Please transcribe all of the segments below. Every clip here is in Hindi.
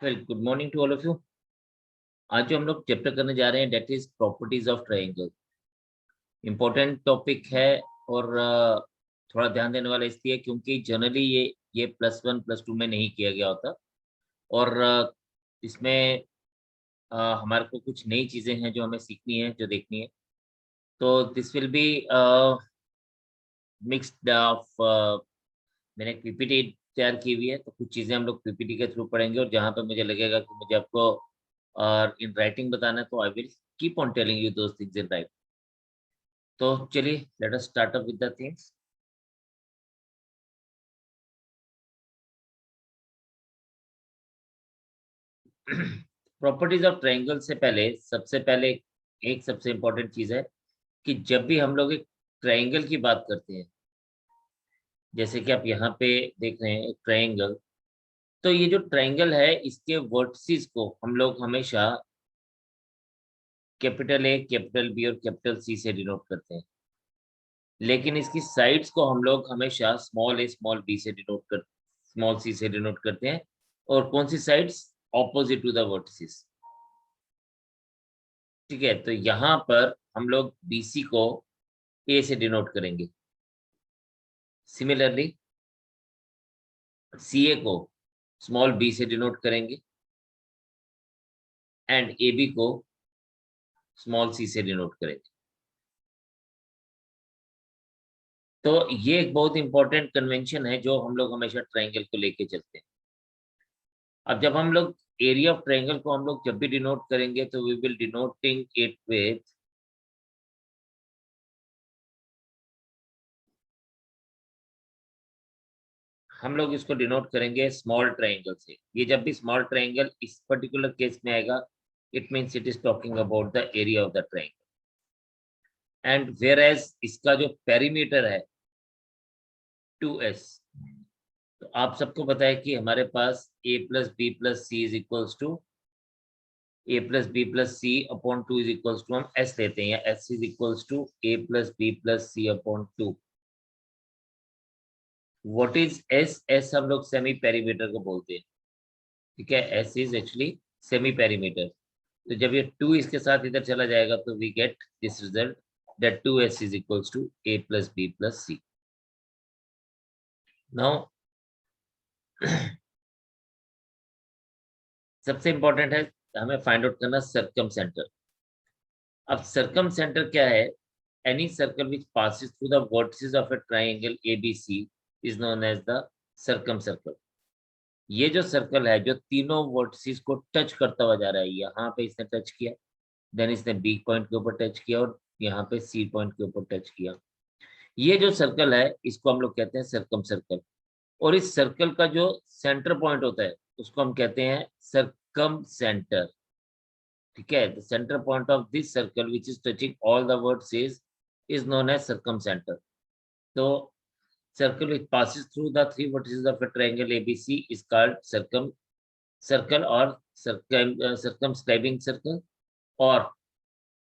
Well, good morning to all of you. आज जो हम लोग चैप्टर करने जा रहे हैं that is properties of triangle. Important topic है और थोड़ा ध्यान देने वाला इसलिए क्योंकि जनरली ये +1 +2 में नहीं किया गया होता। और इसमें हमारे को कुछ नई चीज़ें हैं जो हमें सीखनी है, जो देखनी है। तो this will be mixed of. मैंने एक पीपीटी तैयार की हुई है, तो कुछ चीज़ें हम लोग पीपीटी के थ्रू पढ़ेंगे और जहाँ पे मुझे लगेगा कि मुझे आपको और इन राइटिंग बताना है, तो I will keep on telling you those things in right. तो चलिए, let us start up with the things. Properties of triangle से पहले सबसे पहले एक सबसे इम्पोर्टेंट चीज है कि जब भी हम लोग एक ट्रायंगल की बात करते हैं, जैसे कि आप यहाँ पे देख रहे हैं एक ट्रायंगल, तो ये जो ट्रायंगल है इसके वर्टिसेस को हम लोग हमेशा कैपिटल ए, कैपिटल बी और कैपिटल सी से डिनोट करते हैं। लेकिन इसकी साइड्स को हम लोग हमेशा स्मॉल ए, स्मॉल सी से डिनोट करते हैं। और कौन सी sides? Opposite to the vertices. ठीक है, तो यहाँ पर हम लोग बीसी को ए से डिनोट करेंगे। सिमिलरली सीए को स्मॉल बी से डिनोट करेंगे एंड ए बी को स्मॉल सी से डिनोट करेंगे। तो ये एक बहुत इंपॉर्टेंट कन्वेंशन है जो हम लोग हमेशा ट्रायंगल को लेके चलते हैं। अब जब हम लोग एरिया ऑफ ट्रायंगल को हम लोग जब भी डिनोट करेंगे तो we will denoting it with हम लोग इसको डिनोट करेंगे स्मॉल ट्रायंगल से। ये जब भी स्मॉल ट्रायंगल इस पर्टिकुलर केस में आएगा, it means it is talking about the area of the triangle. And whereas इसका जो पेरीमीटर है 2s, तो आप सबको पता है कि हमारे पास a plus B plus C is equals to a plus B plus C upon 2 is equals to हम s लेते हैं, या s is equals to a plus B plus C upon 2। What is s? s हम लोग सेमी पेरीमीटर को बोलते हैं। ठीक है, s is actually semi perimeter. तो जब ये 2 इसके साथ इधर चला जाएगा तो we get this result that 2s is equals to a plus B plus C. Now सबसे इंपॉर्टेंट है हमें फाइंड आउट करना सर्कम सेंटर। अब सर्कम सेंटर क्या है? Any circle which passes through the vertices of a triangle ABC is known as the circum circle. ये जो सर्कल है जो तीनों वर्टिसेस को टच करता हुआ जा रहा है, यहाँ पे इसने टच किया, देन इसने बी पॉइंट के ऊपर टच किया और यहाँ पे सी पॉइंट के ऊपर टच किया। ये जो सर्कल है इसको हम लोग कहते हैं सर्कम सर्कल। और इस सर्कल का जो सेंटर पॉइंट होता है उसको हम कहते हैं सर्कम सेंटर। ठीक है, the centre point of this circle which is touching all the vertices is known as circumcenter. So circle which passes through the three vertices of a triangle ABC is called circle or circumscribing circle, or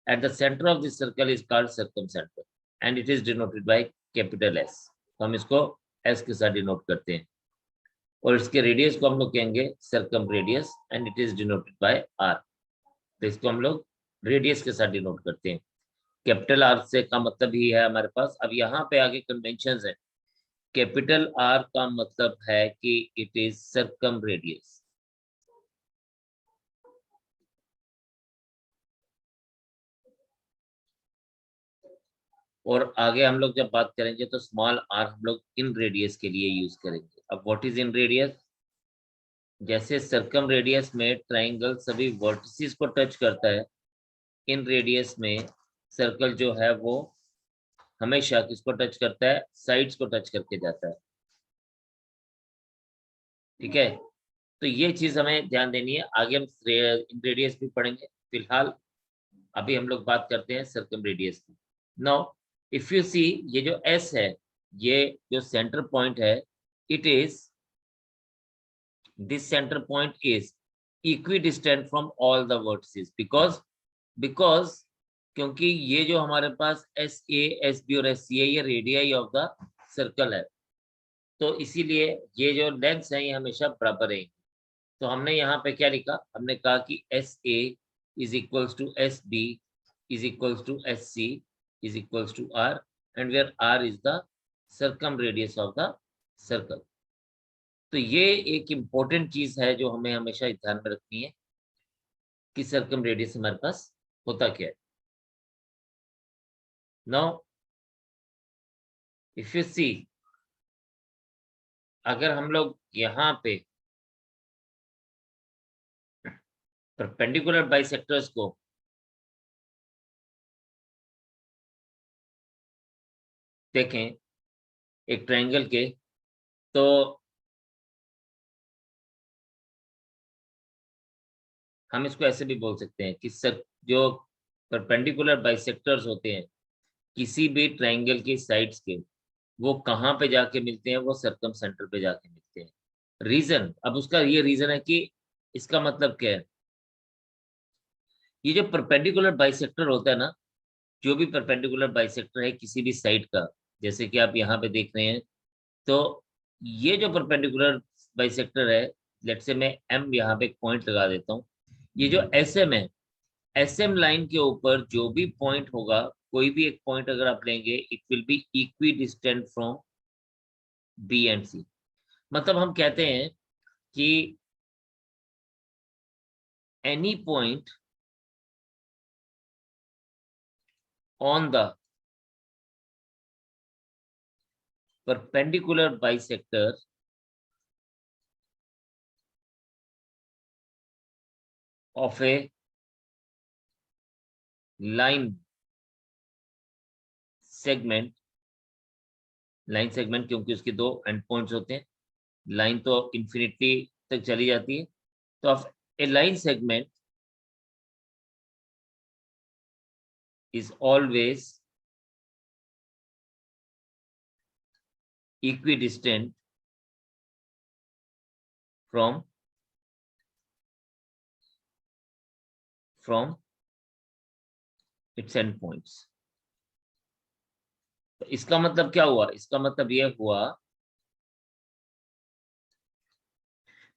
at the center of this circle is called circumcenter and it is denoted by capital S। तो हम इसको S के साथ डिनोट करते हैं और इसके रेडियस को हम लोग कहेंगे circum radius and it is denoted by R। तो इसको हम लोग रेडियस के साथ डिनोट करते हैं। कैपिटल आर से का मतलब ही है हमारे पास। अब यहाँ पे आगे कन्वेंशन है। कैपिटल आर का मतलब है कि इट इज सर्कम रेडियस। और आगे हम लोग जब बात करेंगे तो स्मॉल आर हम लोग इन रेडियस के लिए यूज करेंगे। अब व्हाट इज इन रेडियस? जैसे सर्कम रेडियस में ट्राइंगल सभी वर्टिसेस को टच करता है, इन रेडियस में सर्कल जो है वो हमेशा किसको टच करता है? साइड्स को टच करके जाता है। ठीक है, तो ये चीज हमें ध्यान देनी है। आगे हम इन रेडियस भी पढ़ेंगे, फिलहाल अभी हम लोग बात करते हैं सर्कम रेडियस की। नाउ इफ यू सी, ये जो एस है, ये जो सेंटर पॉइंट है, it is this centre point is equidistant from all the vertices because क्योंकि ये जो हमारे पास एस ए, एस बी और एस सी है, ये रेडियाई ऑफ द सर्कल है। तो इसीलिए ये जो लेंथ है ये हमेशा बराबर है। तो हमने यहाँ पे क्या लिखा, हमने कहा कि S A is equals to S B is equals to S C is equals to R, and where R is the circumradius of the circle. तो ये एक इम्पोर्टेंट चीज है जो हमें हमेशा ध्यान में रखनी है कि सर्कम रेडियस हमारे पास होता क्या है। नाउ इफ यू सी, अगर हम लोग यहाँ पे परपेंडिकुलर बाइसेक्टर्स को देखें एक ट्रायंगल के, तो हम इसको ऐसे भी बोल सकते हैं कि जो परपेंडिकुलर बाइसेक्टर्स होते हैं किसी भी ट्रायंगल की साइड्स के, वो कहाँ पे जाके मिलते हैं, वो सर्कम सेंटर पे जाके मिलते हैं। रीजन, अब उसका ये रीजन है कि इसका मतलब क्या है, ये जो परपेंडिकुलर बाइसेक्टर होता है ना, जो भी परपेंडिकुलर बाइसेक्टर है किसी भी साइड का, जैसे कि आप यहाँ पे देख रहे हैं, तो ये जो परपेंडिकुलर बाइसेक्टर है, लेट से मैं एम यहाँ पे एक पॉइंट लगा देता हूँ, ये जो एस एम है, एस एम लाइन के ऊपर जो भी पॉइंट होगा, कोई भी एक पॉइंट अगर आप लेंगे, it will be equidistant from B and C. मतलब हम कहते हैं कि any point on the perpendicular bisector of a line segment, line segment क्योंकि उसके दो एंड पॉइंट्स होते हैं, लाइन तो इंफिनिटी तक चली जाती है, तो of A line segment is always equidistant from its end points। तो इसका मतलब क्या हुआ, इसका मतलब यह हुआ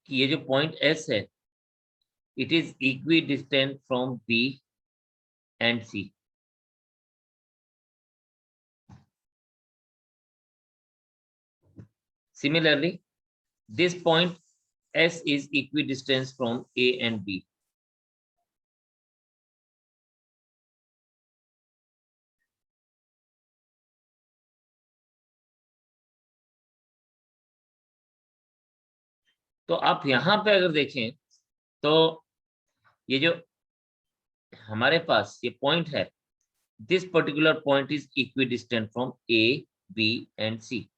कि ये जो पॉइंट एस है, it is equidistant from B and C. Similarly, this point S is equidistant from A and B। तो आप यहां पे अगर देखें, तो ये जो हमारे पास ये पॉइंट है, this particular point is equidistant from A, B and C.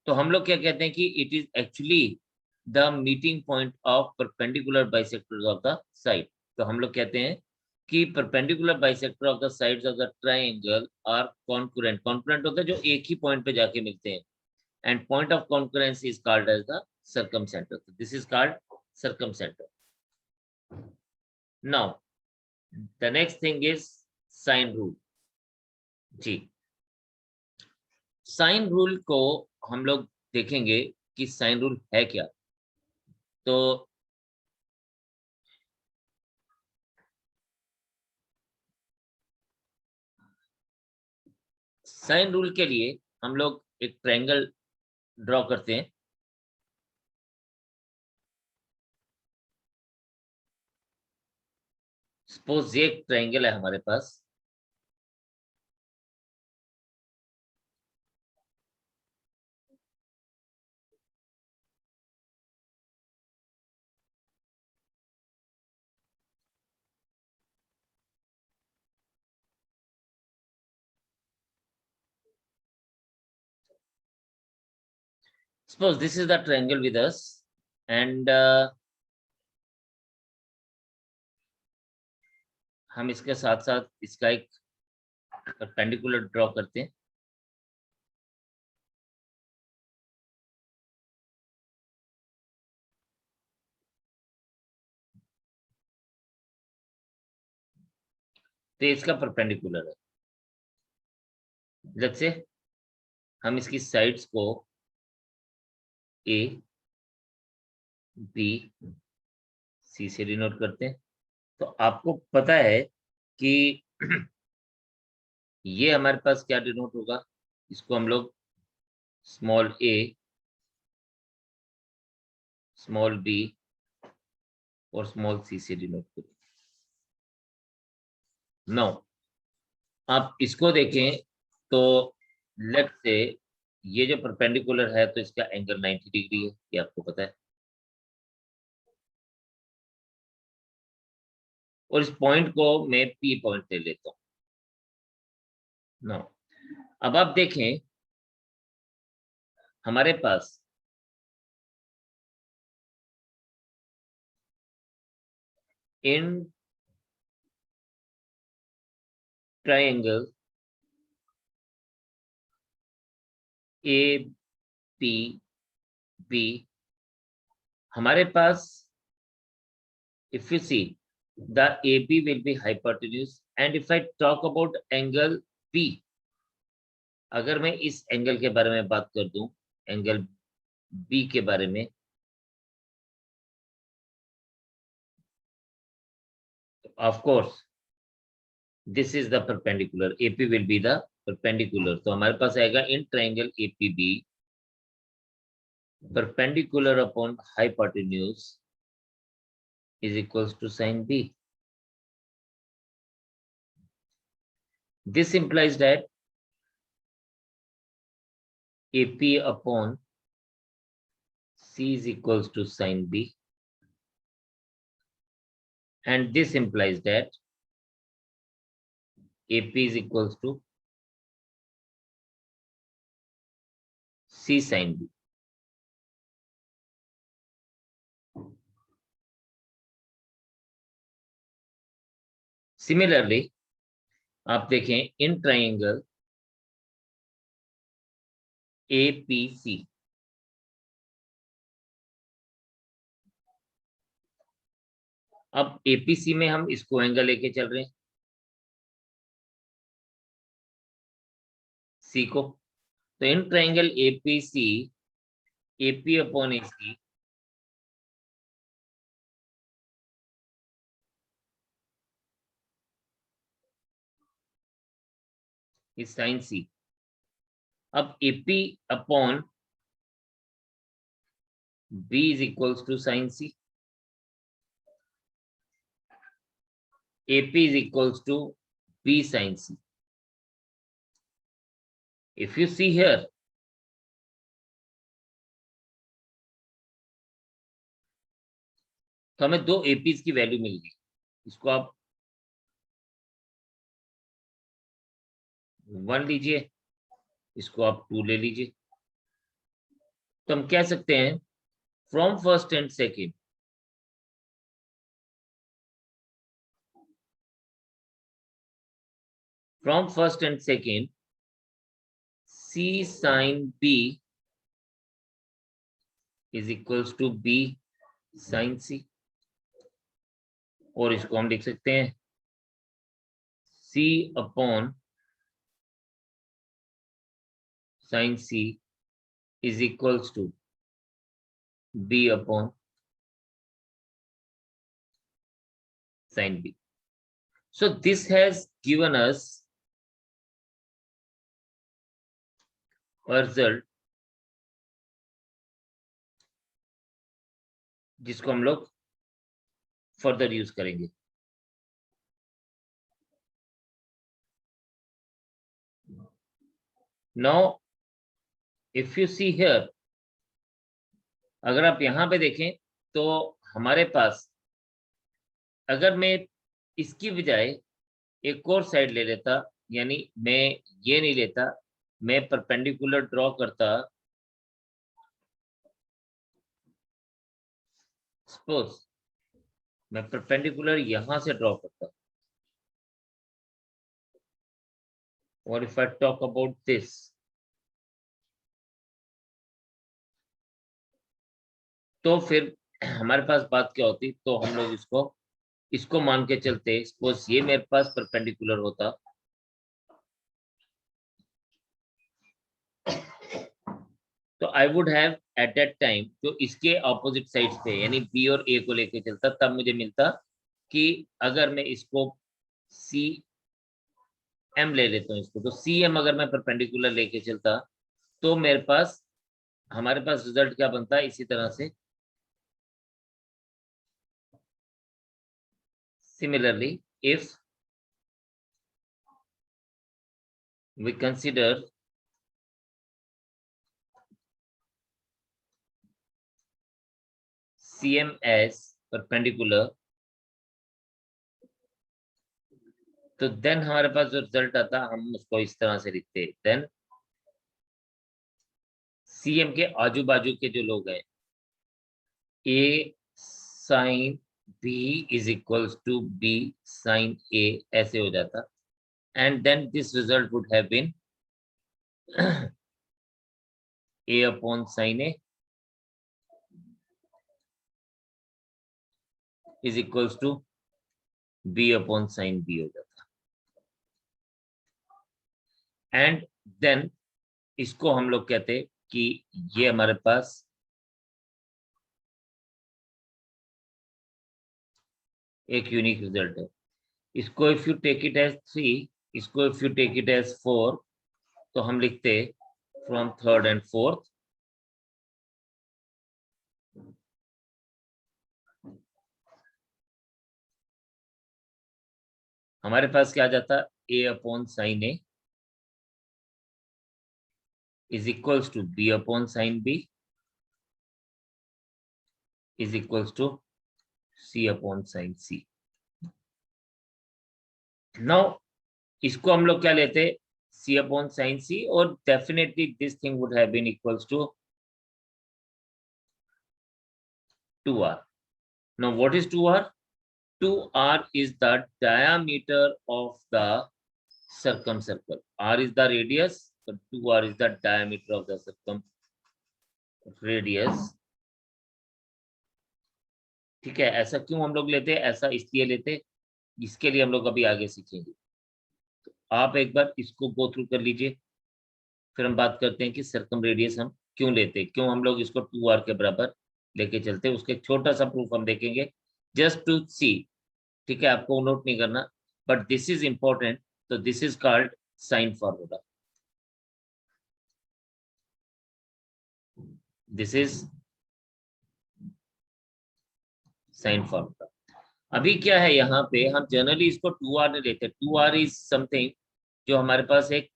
तो हम लोग क्या कहते हैं कि it is actually the meeting point of perpendicular bisectors of the side. तो हम लोग कहते हैं कि perpendicular bisector of the sides of the triangle are concurrent. Concurrent होता है जो एक ही पॉइंट पे जाके मिलते हैं, and point of concurrence is called as the circumcenter। This is called circumcenter। Now the next thing is sine rule। जी, साइन रूल को हम लोग देखेंगे कि साइन रूल है क्या। तो साइन रूल के लिए हम लोग एक ट्रायंगल ड्रॉ करते हैं। सपोज ये एक ट्रायंगल है हमारे पास, suppose this is the triangle with us, and हम इसके साथ साथ इसका एक परपेंडिकुलर ड्रॉ करते हैं। तो ये इसका परपेंडिकुलर है। लेट्स से हम इसकी साइड्स को ए, बी सी से डिनोट करते हैं। तो आपको पता है कि ये हमारे पास क्या डिनोट होगा, इसको हम लोग स्मॉल ए, स्मॉल बी और स्मॉल सी से डिनोट करें। नाउ आप इसको देखें तो लेफ्ट से ये जो परपेंडिकुलर है तो इसका एंगल 90 डिग्री है, ये आपको पता है। और इस पॉइंट को मैं पी पॉइंट ले लेता हूं। नाउ अब आप देखें हमारे पास in triangle A P B हमारे पास, if you see, the AB will be hypotenuse, and if I talk about angle B, अगर मैं इस एंगल के बारे में बात कर दूं, एंगल B के बारे में, of course this is the perpendicular, AP will be the perpendicular। तो हमारे पास आएगा in triangle APB perpendicular upon hypotenuse is equals to sin B। This implies that AP upon C is equals to sin B, and this implies that AP is equals to C sin B। Similarly, आप देखें इन ट्राइंगल APC, अब APC में हम इसको एंगल लेके चल रहे हैं C को। तो in triangle APC AP upon AC is sine C। अब AP upon B is equals to sin C, AP is equals to B sin C। If you see here, तो हमें दो APs की वैल्यू मिल गई, इसको आप 1 लीजिए, इसको आप 2 ले लीजिए। तो हम कह सकते हैं from first and second, from first and second, C sin B is equals to B sin C। और इसको हम लिख सकते हैं C upon sin C is equals to B upon sin B। So this has given us a result जिसको हम लोग फर्दर यूज करेंगे। Now if you see here, अगर आप यहां पे देखें तो हमारे पास, अगर मैं इसकी बजाय एक और साइड ले लेता, यानी मैं ये नहीं लेता, मैं परपेंडिकुलर ड्रॉ करता, सपोज मैं परपेंडिकुलर यहां से ड्रॉ करता, और if I talk about this, तो फिर हमारे पास बात क्या होती, तो हम लोग इसको मान के चलते, सपोज ये मेरे पास परपेंडिकुलर होता, तो I would have at that time जो इसके ऑपोजिट साइड्स पे यानी बी और ए को लेके चलता, तब मुझे मिलता कि अगर मैं इसको सी एम ले लेता हूँ इसको, तो सी एम अगर मैं परपेंडिकुलर लेके चलता तो मेरे पास हमारे पास रिजल्ट क्या बनता है इसी तरह से। Similarly, if we consider CM as perpendicular, तो देन हमारे पास जो रिजल्ट आता हम उसको इस तरह से लिखते हैं। देन CM के आजू बाजू के जो लोग हैं, A sine B is equals to B sine A, ऐसे हो जाता। And then this result would have been A upon sine A is equals to B upon sine B हो जाता। एंड देन इसको हम लोग कहते कि ये हमारे पास एक यूनिक रिजल्ट है। इसको if you take it as 3, इसको if you take it as 4, तो हम लिखते फ्रॉम थर्ड एंड फोर्थ हमारे पास क्या आ जाता, A upon sine A is equals to B upon sine B is equals to C upon sine C। Now इसको हम लोग क्या लेते, C अपॉन साइन C, और definitely this thing would have been equals to 2R। Now what is 2R? 2R is the diameter of the circumcircle. R is the radius, so 2R is the diameter of the radius. ठीक है, ऐसा क्यों हम लोग लेते हैं, ऐसा इसलिए लेते, इसके लिए हम लोग अभी आगे सीखेंगे। तो आप एक बार इसको गो थ्रू कर लीजिए, फिर हम बात करते हैं कि सर्कम रेडियस हम क्यों लेते हैं, क्यों हम लोग इसको 2R के बराबर लेके चलते हैं। उसके छोटा सा प्रूफ हम देखेंगे जस्ट टू सी। ठीक है, आपको नोट नहीं करना, बट दिस इज इंपॉर्टेंट। तो this is called sine formula. This is sine formula. अभी क्या है, यहाँ पे हम जनरली इसको 2R नहीं लेते। 2R इज समथिंग जो हमारे पास एक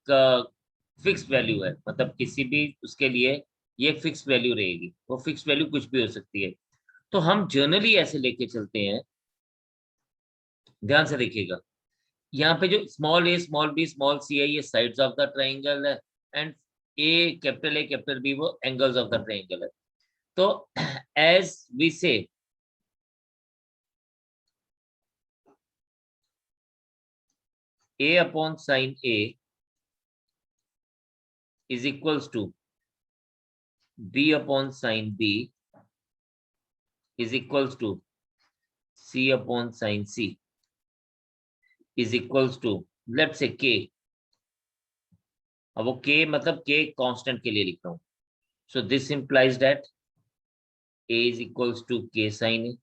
फिक्स वैल्यू है, मतलब किसी भी उसके लिए ये फिक्स वैल्यू रहेगी, वो फिक्स वैल्यू कुछ भी हो सकती है। तो हम जनरली ऐसे लेके चलते हैं, ध्यान से देखिएगा। यहाँ पे जो small a small b small c है, ये साइड्स ऑफ द ट्राइंगल है, एंड ए कैपिटल बी वो एंगल्स ऑफ द ट्राइंगल है। तो as we say a upon sine a is equals to b upon sine b is equals to c upon sine c is equals to let's say k। अब वो k मतलब k कांस्टेंट के लिए लिख रहा हूं। So this implies that a is equals to k sine a,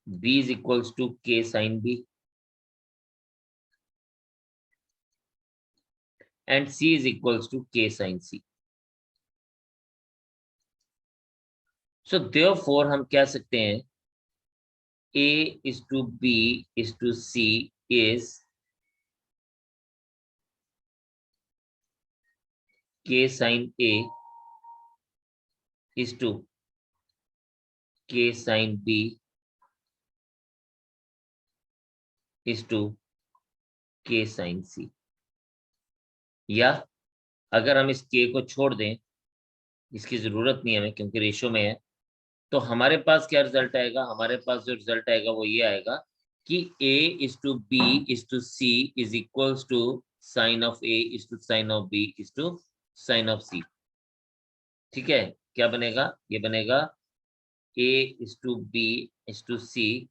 b is equals to k sin b, and c is equals to k sin c. So therefore हम कह सकते हैं a is to b is to c is k sin a is to k sin b is to k sin c। या अगर हम इस k को छोड़ दें, इसकी जरूरत नहीं है हमें क्योंकि रेशो में है, तो हमारे पास क्या रिजल्ट आएगा, हमारे पास जो रिजल्ट आएगा वो ये आएगा कि a is to b is to c is equals to sin of a is to sin of b is to sin of c। ठीक है, क्या बनेगा, ये बनेगा a is to b is to c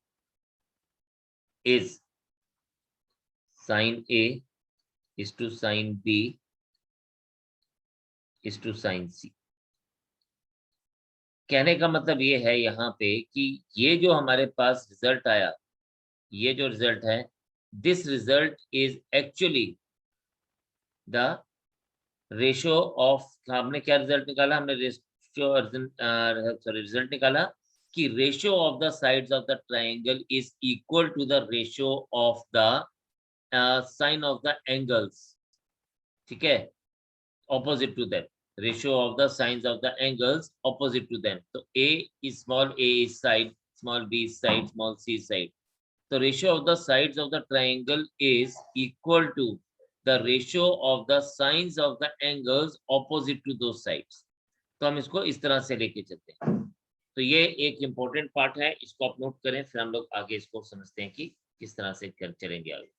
is sin a is to sin b is to sine C. कहने का मतलब ये है यहाँ पे कि ये जो हमारे पास रिजल्ट आया, ये जो रिजल्ट है, this result is actually the ratio of, हमने क्या रिजल्ट निकाला, हमने रेशियो, सॉरी रिजल्ट निकाला कि ratio of the sides of the triangle is equal to the ratio of the sine of the angles. ठीक है, opposite to them, ratio of the sines of the angles opposite to them. So a is small a is side, small b is side, small c is side. The ratio of the sides of the triangle is equal to the ratio of the sines of the angles opposite to those sides. तो हम इसको इस तरह से लेके चलते हैं। तो ये एक इम्पोर्टेंट पार्ट है, इसको आप नोट करें, फिर हम लोग आगे इसको समझते हैं कि किस तरह से चलेंगे आगे।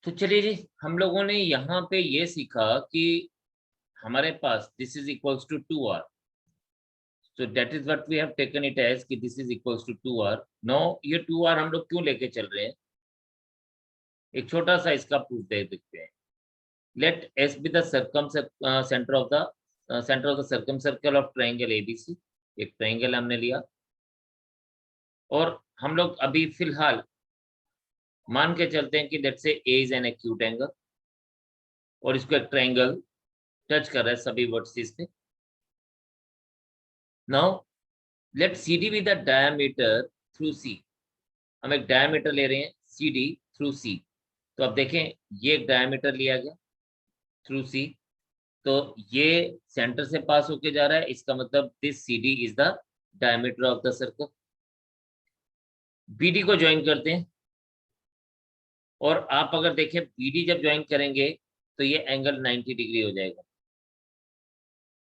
तो चलिए जी, हम लोगों ने यहाँ पे ये सीखा कि हमारे पास this is equals to 2r, so that is what we have taken it as कि this is equals to 2r। now ये 2r हम लोग क्यों लेके चल रहे हैं, एक छोटा सा इसका प्रूफ दे देखते हैं। let s be the center of the circumcircle of triangle abc। एक ट्रायंगल हमने लिया और हम लोग अभी फिलहाल मान के चलते हैं कि let's say a is an acute angle और इसको एक ट्रायंगल टच कर रहा है सभी वर्टिसेस पे। Now let CD with the diameter through C। हम एक डायमीटर ले रहे हैं CD थ्रू C। तो अब देखें ये एक डायमीटर लिया गया थ्रू C, तो ये सेंटर से पास होके जा रहा है, इसका मतलब this CD is the diameter of the circle. BD को ज्वाइन करते हैं और आप अगर देखें BD जब ज्वाइन करेंगे तो ये एंगल 90 डिग्री हो जाएगा,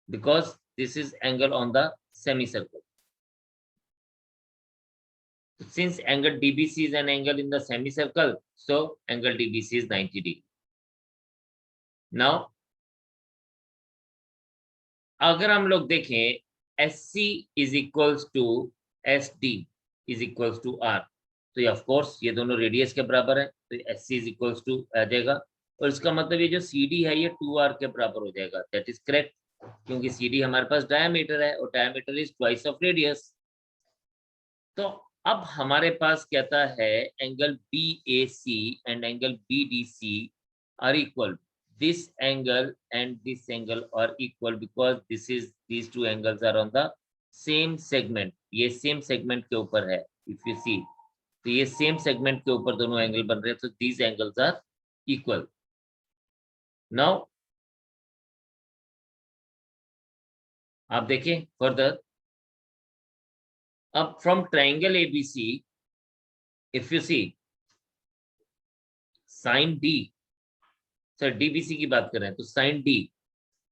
because this is angle on the semi circle. Since angle DBC is an angle in the semicircle, so angle DBC is 90 degree. Now, अगर हम लोग देखें SC is equals to SD is equals to R, तो ये ऑफ कोर्स ये दोनों रेडियस के बराबर है, तो SC is equals to आ जाएगा और इसका मतलब ये जो CD है ये 2R के बराबर हो जाएगा। दैट इज करेक्ट, क्योंकि CD हमारे पास डायमीटर है और diameter is twice of radius. तो अब हमारे पास कहता है angle BAC and angle BDC are equal, this angle and this angle are equal because these two angles are on the same segment। ये सेम सेगमेंट के ऊपर है, if you see, तो ये सेम सेगमेंट के ऊपर दोनों एंगल बन रहे हैं, तो these angles are equal। now आप देखें फर्दर, अब from triangle ABC if you see sin D, sir DBC की बात कर रहे हैं तो sin D,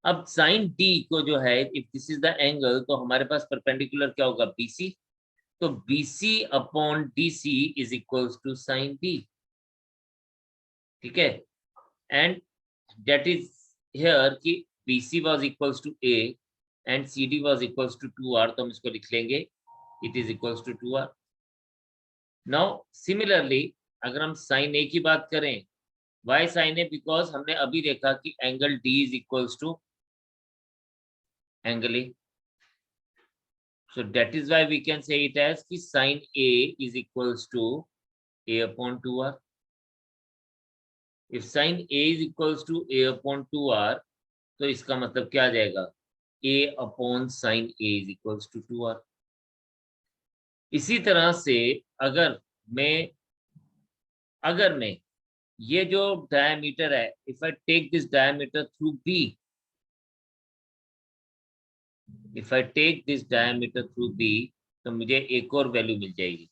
अब साइन D को जो है if this is the angle तो हमारे पास परपेंडिकुलर क्या होगा BC, तो BC upon DC is equals to sine D। ठीक है, एंड दैट इज हियर कि BC was equals to A and CD was equals to 2R, तो हम इसको लिख लेंगे it is equals to 2R। Now similarly अगर हम साइन A की बात करें, वाई साइन A, बिकॉज हमने अभी देखा कि angle D is equals to angle A, so that is why we can say it as कि sin A is equals to A upon 2R। if sin A is equals to A upon 2R, तो इसका मतलब क्या आ जाएगा, A upon sin A is equals to 2R। इसी तरह से अगर मैं ये जो डायमीटर है, if I take this diameter through B, if I take this diameter through B, तो मुझे एक और वैल्यू मिल जाएगी।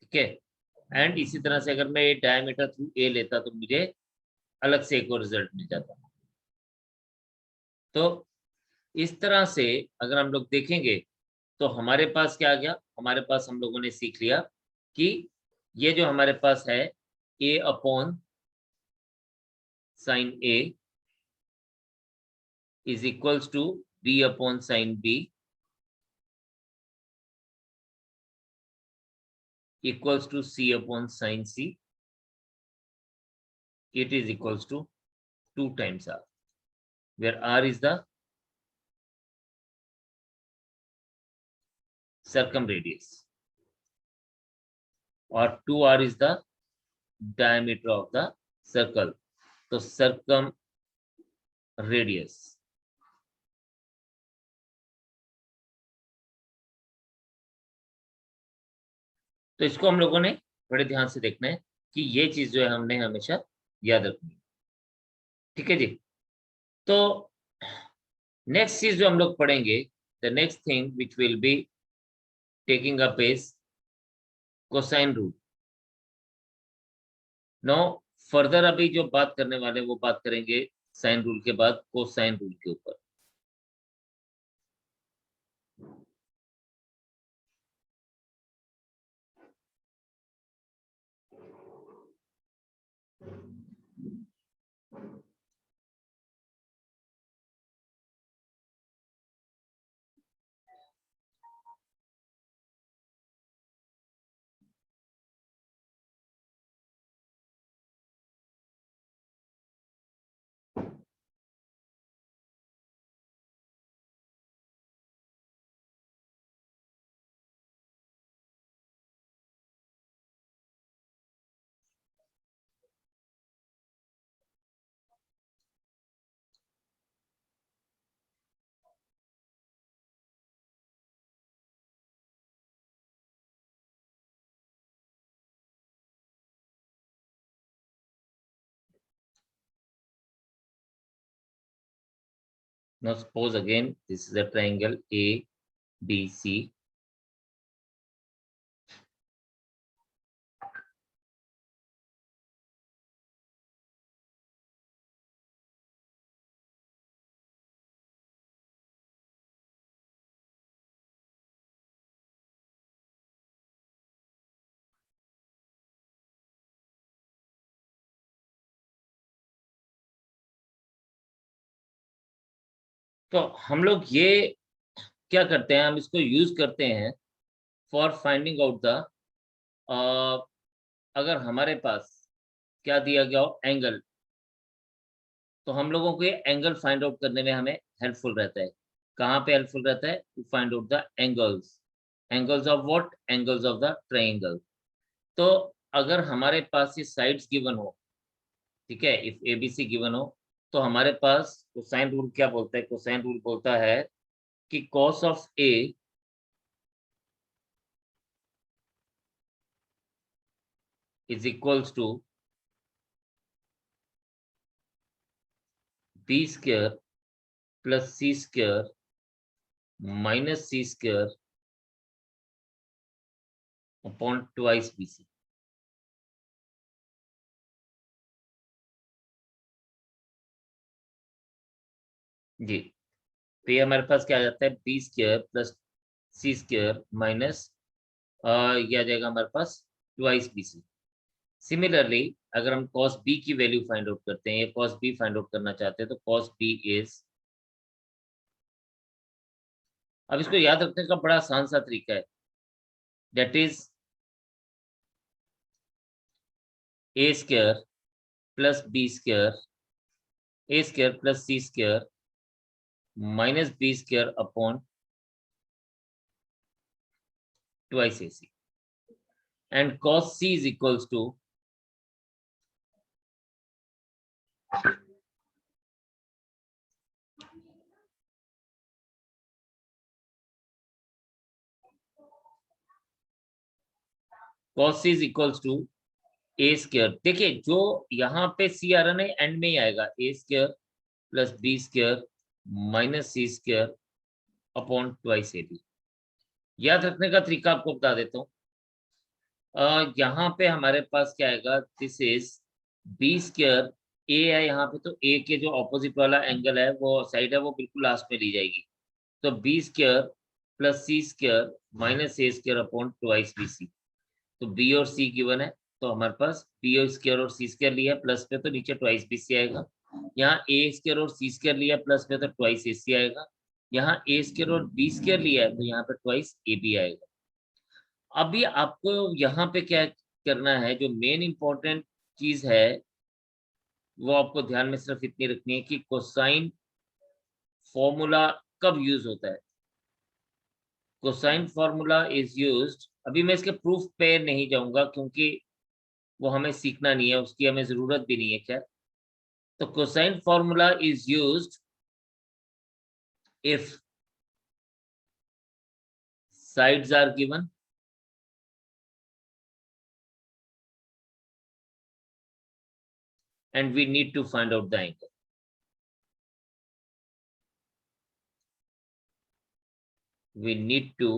ठीक है, एंड इसी तरह से अगर मैं डायमीटर थ्रू A लेता तो मुझे अलग से एक और रिजल्ट मिल जाता। तो इस तरह से अगर हम लोग देखेंगे तो हमारे पास क्या आ गया, हमारे पास हम लोगों ने सीख लिया कि ये जो हमारे पास है A upon sine A is equals to B upon sine B equals to C upon sine C। it is equals to 2 times r, where r is the circumradius or 2r is the diameter of the circle. तो circumradius, तो इसको हम लोगों ने बड़े ध्यान से देखना है कि ये चीज जो है हमने हमेशा याद रखनी है। ठीक है जी। तो नेक्स्ट चीज जो हम लोग पढ़ेंगे, the next thing which will be taking up is cosine rule. No further अभी जो बात करने वाले वो बात करेंगे साइन रूल के बाद कोसाइन रूल के ऊपर। Now suppose again this is a triangle ABC. तो हम लोग ये क्या करते हैं, हम इसको यूज करते हैं फॉर फाइंडिंग आउट द, अगर हमारे पास क्या दिया गया हो एंगल, तो हम लोगों को ये एंगल फाइंड आउट करने में हमें हेल्पफुल रहता है। कहाँ पे हेल्पफुल रहता है? To find out the angles. Angles of what? Angles of the triangle. तो अगर हमारे पास ये साइड्स गिवन हो, ठीक है, इफ एबीसी गिवन हो, तो हमारे पास कोसाइन रूल क्या बोलता है? कोसाइन रूल बोलता है कि cos of A is equals to B square plus C square minus C square upon twice BC. जी, तो ये हमारे पास क्या आ जाता है? B square plus C square minus ये आ जाएगा हमारे पास ट्वाइस बीसी। सिमिलरली अगर हम cos b की वैल्यू फाइंड आउट करते हैं, या cos b फाइंड आउट करना चाहते हैं, तो cos b इज, अब इसको याद रखने का बड़ा आसान सा तरीका है, that is A square plus B square, A square plus C square minus B square upon twice A C, and cos c is equals to cos c is equals to A square. देखिए जो यहाँ पे सी आ रहा है एंड में ही आएगा, A square plus B square minus C square upon twice A B. याद रखने का तरीका आपको बता देता हूँ। यहाँ पे हमारे पास क्या आएगा? दिस इज बी स्क्वायर, ए है यहाँ पे, तो ए के जो ऑपोजिट वाला एंगल है, वो साइड है, वो बिल्कुल लास्ट में ली जाएगी। तो B square plus C square minus A square upon twice B C. तो बी और सी गिवन है, तो हमारे पास बी स्क्वायर और सी स्क्वायर लिया प्लस पे, तो नीचे ट्वाइस बी सी आएगा। यहाँ ए स्क्वायर और सी स्क्वायर लिया प्लस पे, तो ट्वाइस ए सी आएगा। यहाँ ए स्क्वायर और बी स्क्वायर लिया है, तो यहाँ पे ट्वाइस ए बी आएगा। अभी आपको यहाँ पे क्या करना है, जो मेन इंपॉर्टेंट चीज है, वो आपको ध्यान में सिर्फ इतनी रखनी है कि कोसाइन फॉर्मूला कब यूज होता है। कोसाइन फॉर्मूला इज यूज्ड, अभी मैं इसके प्रूफ पे नहीं जाऊंगा क्योंकि वो हमें सीखना नहीं है, उसकी हमें जरूरत भी नहीं है। खैर, तो cosine formula is used if sides are given and we need to find out the angle. We need to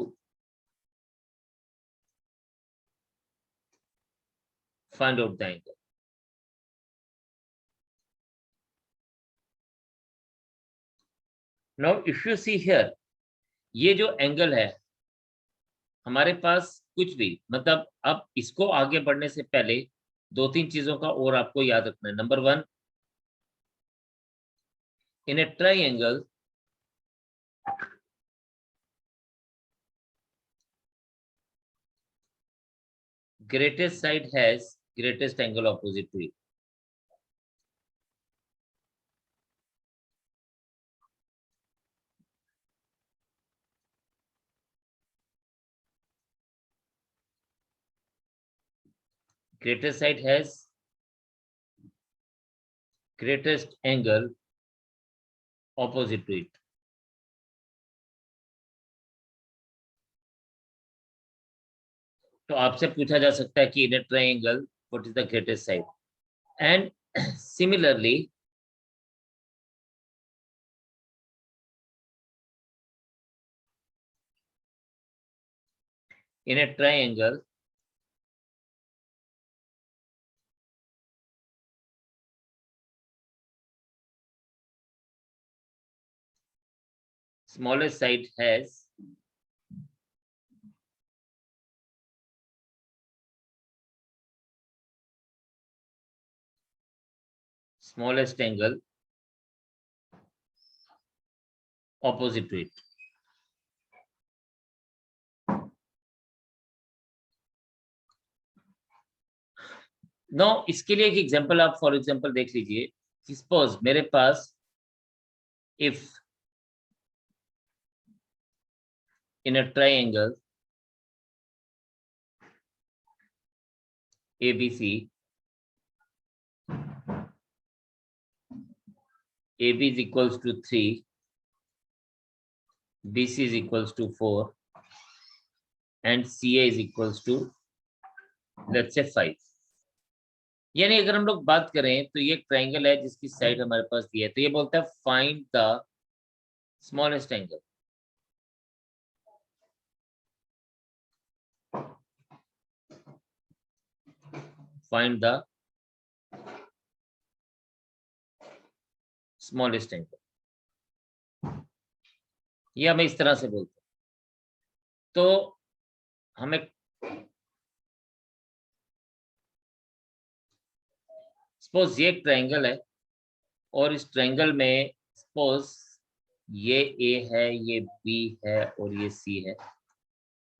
find out the angle. Now if you see here, ये जो एंगल है हमारे पास कुछ भी, मतलब अब इसको आगे बढ़ने से पहले दो तीन चीजों का और आपको याद रखना है। Number one, in a triangle greatest side has greatest angle opposite to it. Greatest side has greatest angle opposite to it. तो आपसे पूछा जा सकता है कि in a triangle what is the greatest side, and similarly in a triangle smallest side has smallest angle opposite to it. No इसके लिए एक एग्जांपल आप फॉर एग्जांपल देख लीजिए। सपोज मेरे पास if in a triangle ABC, AB is equals to 3, BC is equals to 4 and CA is equals to let's say 5। यानी अगर हम लोग बात करें तो ये ट्राइंगल है जिसकी साइड हमारे पास दी है, तो ये बोलता है find the smallest angle. Find the smallest angle, ये हमें इस तरह से बोलते हैं। तो हमें सपोज ये एक ट्राइंगल है और इस ट्राइंगल में सपोज ये A है, ये B है और ये C है,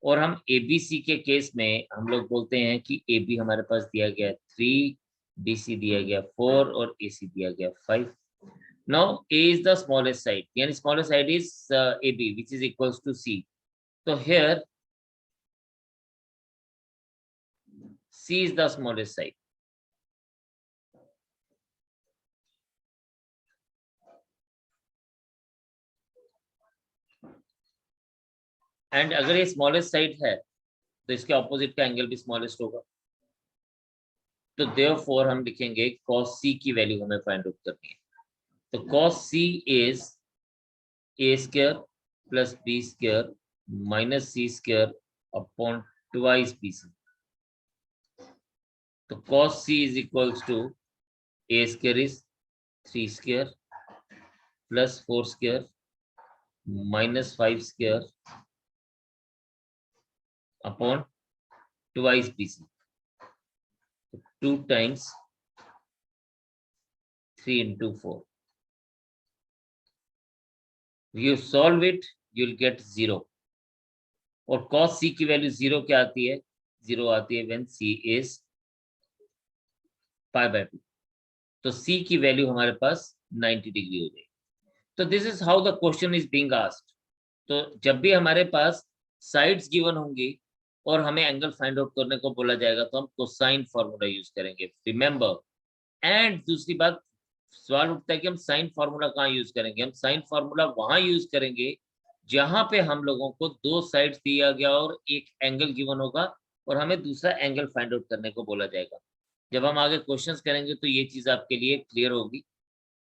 और हम ABC के केस में हम लोग बोलते हैं कि AB हमारे पास दिया गया 3, BC दिया गया 4 और AC दिया गया 5। Now A is the smallest side, यानी smallest side is AB which is equals to C. So here C is the smallest side. And अगर ये स्मॉलेस्ट साइड है तो इसके ऑपोजिट का एंगल भी स्मॉलेस्ट होगा। तो देयरफॉर हम लिखेंगे cos C की वैल्यू हमें फाइंड आउट करनी है। तो cos C is A square plus B square minus C square upon twice BC। तो cos C is equals to A square is 3 square plus 4 square minus 5 square upon twice BC। 2 times 3 into 4। You solve it, you'll get 0। और cos C की वैल्यू 0 क्या आती है? 0 आती है when C is pi by 2। तो सी की वैल्यू हमारे पास 90 डिग्री हो जाएगी। तो this is how the question is being asked. तो जब भी हमारे पास साइड्स गिवन होंगी और हमें एंगल फाइंड आउट करने को बोला जाएगा तो हम कोसाइन फॉर्मूला यूज करेंगे, रिमेंबर। एंड दूसरी बात, सवाल उठता है कि हम साइन फॉर्मूला कहाँ यूज करेंगे। हम साइन फॉर्मूला वहां यूज करेंगे जहां पे हम लोगों को दो साइड्स दिया गया और एक एंगल गिवन होगा और हमें दूसरा एंगल फाइंड आउट करने को बोला जाएगा। जब हम आगे क्वेश्चंस करेंगे तो ये चीज आपके लिए क्लियर होगी।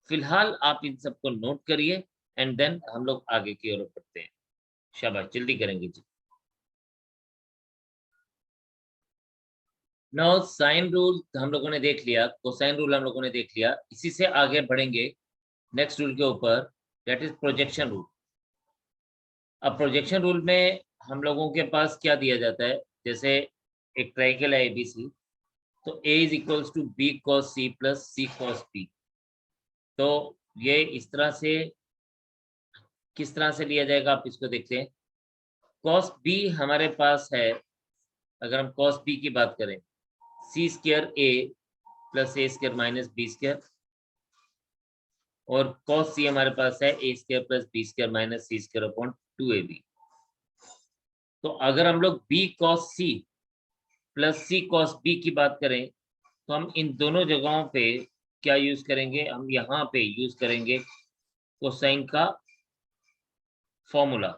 फिलहाल आप इन सबको नोट करिए एंड देन हम लोग आगे की ओर बढ़ते हैं। शाबाश, जल्दी करेंगे जी। नाउ साइन रूल हम लोगों ने देख लिया, कोसाइन रूल हम लोगों ने देख लिया। इसी से आगे बढ़ेंगे नेक्स्ट रूल के ऊपर, दैट इज प्रोजेक्शन रूल। अब प्रोजेक्शन रूल में हम लोगों के पास क्या दिया जाता है, जैसे एक ट्रायंगल है एबीसी, तो A is equals to B cos C plus C cos B. तो ये इस तरह से, किस तरह से लिया जाएगा आप इसको देखते हैं। कॉस बी हमारे पास है, अगर हम कॉस बी की बात करें, C square A plus A square minus B square, और कॉस सी हमारे पास है A square plus B square minus C square upon 2ab। तो अगर हम लोग B cos C plus C cos B की बात करें तो हम इन दोनों जगहों पे क्या यूज करेंगे, हम यहाँ पे यूज करेंगे कोसाइन का फॉर्मूला।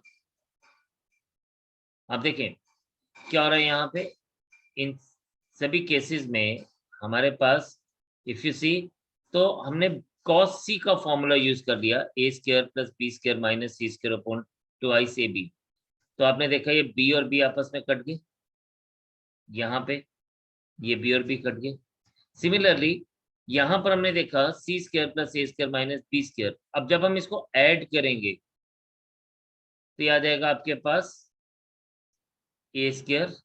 आप देखें क्या हो रहा है यहाँ पे, इन सभी केसेस में हमारे पास इफ यू सी, तो हमने cos c का फॉर्मूला यूज कर लिया, A square plus B square minus C square upon twice A B. तो आपने देखा ये b और b आपस में कट गए, यहाँ पे ये b और b कट गए। सिमिलरली यहाँ पर हमने देखा सी square plus A square minus B square. अब जब हम इसको ऐड करेंगे तो ये आ जाएगा आपके पास A square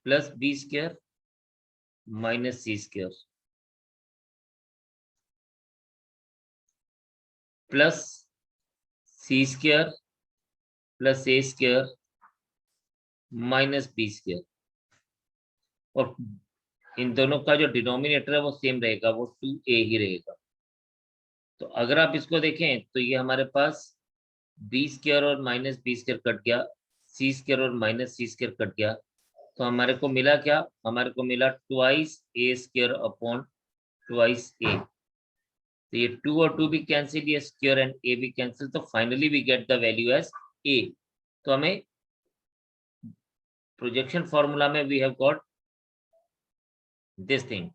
plus B square minus C square plus C square plus A square minus B square, और इन दोनों का जो डिनोमिनेटर है वो सेम रहेगा, वो 2a ही रहेगा। तो अगर आप इसको देखें तो ये हमारे पास बी स्क्वायर और माइनस बी स्क्वायर कट गया, सी स्क्वायर और माइनस सी स्क्वायर कट गया, तो हमारे को मिला क्या, हमारे को मिला ट्वाइस ए स्क्वायर अपॉन ट्वाइस ए। तो ये 2 और 2 भी कैंसिल, ये स्क्वायर एंड ए भी कैंसिल, तो finally we get the value as A. तो हमें प्रोजेक्शन फॉर्मूला में we have got this thing.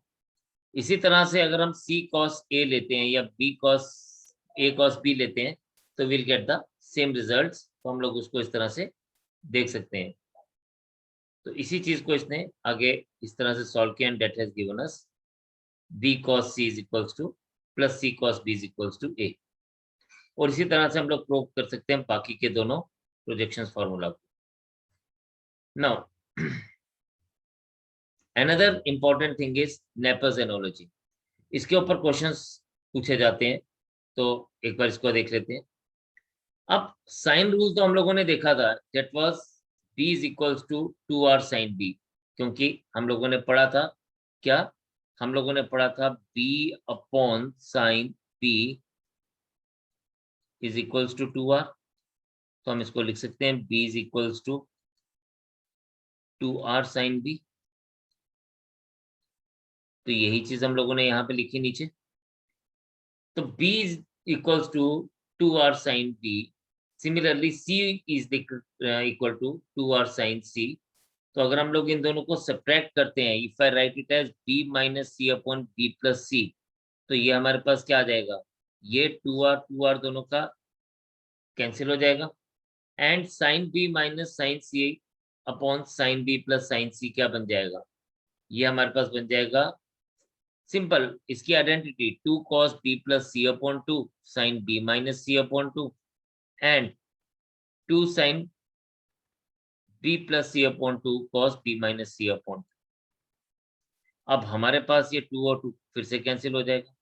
इसी तरह से अगर हम c cos a लेते हैं या b cos a cos b लेते हैं तो will get the same results. तो हम लोग उसको इस तरह से देख सकते हैं। तो इसी चीज को इसने आगे इस तरह से सॉल्व किया and that has given us b cos c is equals to plus c cos b is equals to a। और इसी तरह से हम लोग प्रूव कर सकते हैं बाकी के दोनों प्रोजेक्शन फॉर्मूला को। Now another important thing is Nepper's analogy। इसके ऊपर क्वेश्चंस पूछे जाते हैं, तो एक बार इसको देख लेते हैं। अब साइन रूल तो हम लोगों ने देखा था, that was b is equals to 2r sin b, क्योंकि हम लोगों ने पढ़ा था क्या, हम लोगों ने पढ़ा था b upon sine b is equals to 2r। तो हम इसको लिख सकते हैं b is equals to 2r sin b। तो यही चीज हम लोगों ने यहाँ पे लिखी नीचे। तो b is equals to 2r sin b, similarly c is equal to 2r sin c। तो अगर हम लोग इन दोनों को सब्ट्रैक्ट करते हैं, if I write it as b minus C upon b plus C, तो ये हमारे पास क्या आ जाएगा, ये 2r दोनों का कैंसिल हो जाएगा, and sine b minus sine C upon sine b plus sine C क्या बन जाएगा, ये हमारे पास बन जाएगा सिंपल इसकी identity 2 cos b plus C upon 2 sine b minus C upon 2 and 2 sine b plus C upon 2 cos b minus C upon. अब हमारे पास ये 2 और 2 फिर से कैंसिल हो जाएगा।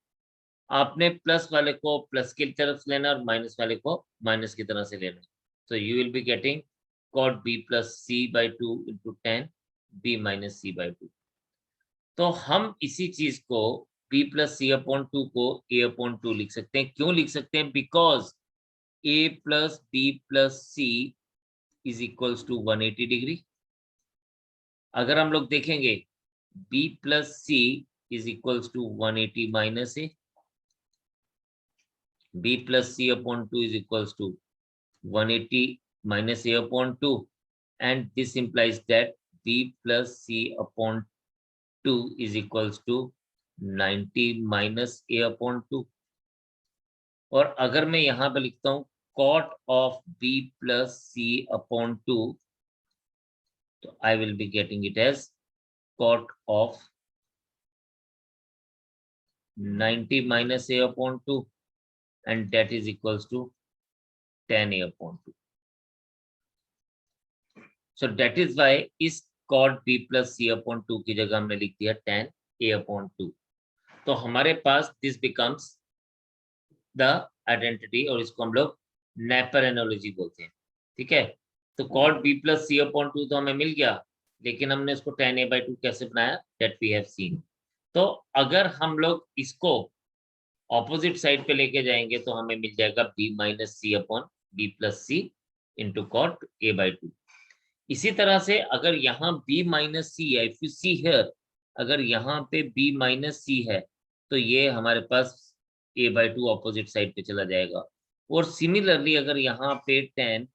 आपने प्लस वाले को प्लस की तरफ लेना और माइनस वाले को माइनस की तरह से लेना। तो you will be getting cot b plus c by 2 into 10 b minus c by 2। तो हम इसी चीज को b प्लस सी अपॉन 2 को a अपॉन 2 लिख सकते हैं। क्यों लिख सकते हैं? Because a plus b plus C is equals to 180 degree. अगर हम लोग देखेंगे b plus C is equals to 180 minus a, b plus C upon 2 is equals to 180 minus a upon 2, and this implies that b plus c upon 2 is equals to 90 minus a upon 2। और अगर मैं यहाँ पे लिखता हूँ cot of b plus c upon 2, तो I will be getting it as cot of 90 minus a upon 2, and that is equals to 10 a upon 2। So that is why इस cot b plus c upon 2 की जगह हमने लिख दिया tan a upon 2। तो हमारे पास this becomes the identity, और इसको हम लोग Napier analogy बोलते हैं। ठीक है, तो cot b plus c upon 2 तो हमें मिल गया, लेकिन हमने इसको tan a by 2 कैसे बनाया, that we have seen। तो अगर हम लोग इसको ऑपोजिट साइड पे लेके जाएंगे तो हमें मिल जाएगा b minus c upon b plus c into cot a by 2। इसी तरह से अगर यहाँ b माइनस सी है, इफ यू सी हियर, अगर यहाँ पे b माइनस सी है तो ये हमारे पास a by 2 ऑपोजिट साइड पे चला जाएगा। और सिमिलरली अगर यहाँ पे tan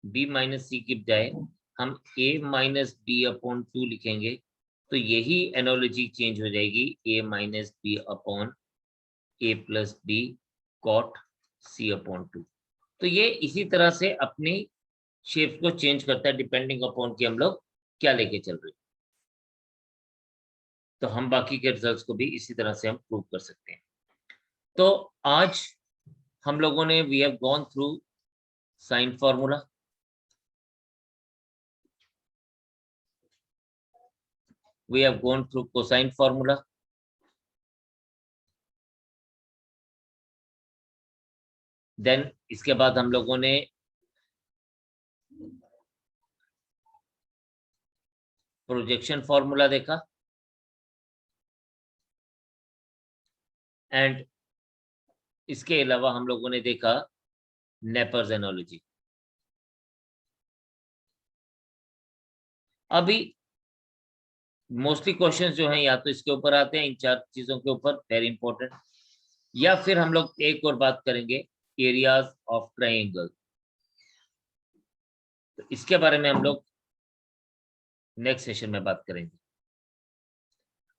b माइनस सी की बजाय हम a माइनस बी अपॉन 2 लिखेंगे तो यही एनोलॉजी चेंज हो जाएगी, a minus b upon a plus b cot c upon 2। तो ये इसी तरह से अपनी शेप को चेंज करता है डिपेंडिंग अपॉन कि हम लोग क्या लेके चल रहे हैं। तो हम बाकी के रिजल्ट्स को भी इसी तरह से हम प्रूव कर सकते हैं। तो आज हम लोगों ने we have gone through sine formula, we have gone through cosine formula, then इसके बाद हम लोगों ने प्रोजेक्शन फॉर्मूला देखा, एंड इसके अलावा हम लोगों ने देखा नेपर्स एनोलॉजी। अभी मोस्टली क्वेश्चंस जो हैं या तो इसके ऊपर आते हैं, इन 4 चीजों के ऊपर, वेरी इंपॉर्टेंट, या फिर हम लोग एक और बात करेंगे एरियाज ऑफ ट्रायंगल। तो इसके बारे में हम लोग नेक्स्ट सेशन में बात करेंगे।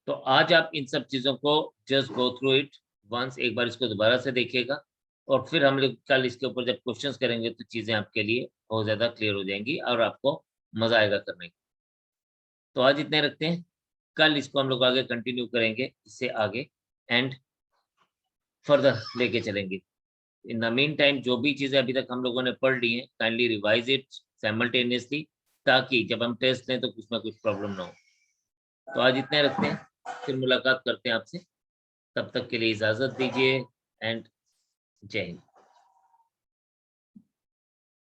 तो आज आप इन सब चीजों को just go through it once, एक बार इसको दोबारा से देखिएगा, और फिर हम लोग कल इसके ऊपर जब क्वेश्चंस करेंगे तो चीजें आपके लिए बहुत ज्यादा क्लियर हो जाएंगी और आपको मजा आएगा करने का। तो आज इतने रखते हैं, कल इसको हम लोग आगे कंटिन्यू करेंगे, इससे आगे एंड फर्दर लेके चलेंगे। इन द मीन टाइम जो भी चीजें अभी तक हम लोगों ने पढ़ ली हैं, काइंडली रिवाइज इट साइमल्टेनियसली, ताकि जब हम टेस्ट लें तो कुछ ना कुछ प्रॉब्लम ना हो। तो आज इतने रखते हैं, फिर मुलाकात करते हैं आपसे, तब तक के लिए इजाजत दीजिए एंड जय हिंद।